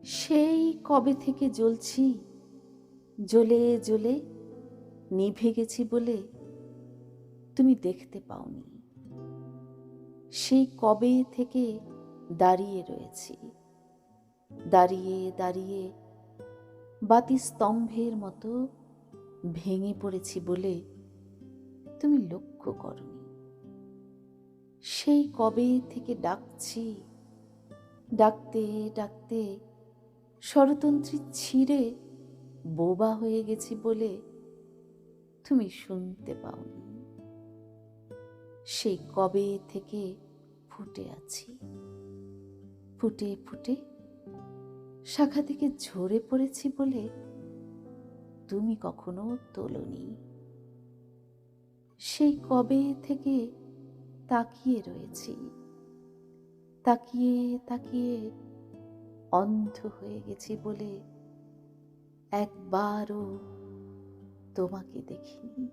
সেই কবে থেকে জ্বলছি, জ্বলে জ্বলে নিভে গেছি বলে তুমি দেখতে পাওনি। সেই কবে থেকে দাঁড়িয়ে রয়েছি, দাঁড়িয়ে দাঁড়িয়ে বাতি স্তম্ভের মতো ভেঙে পড়েছি বলে তুমি লক্ষ্য করনি। সেই কবে থেকে ডাকছি, ডাকতে ডাকতে স্বরতন্ত্রী ছিঁড়ে বোবা হয়ে গেছি বলে তুমি শুনতে পাওনি। সেই কবে থেকে ফুটে আছি, ফুটে ফুটে শাখা থেকে ঝরে পড়েছি বলে তুমি কখনো তোলনি। সেই কবে থেকে তাকিয়ে রয়েছি, তাকিয়ে তাকিয়ে অন্ধ হয়ে গেছি বলে একবারও তোমাকে দেখিনি।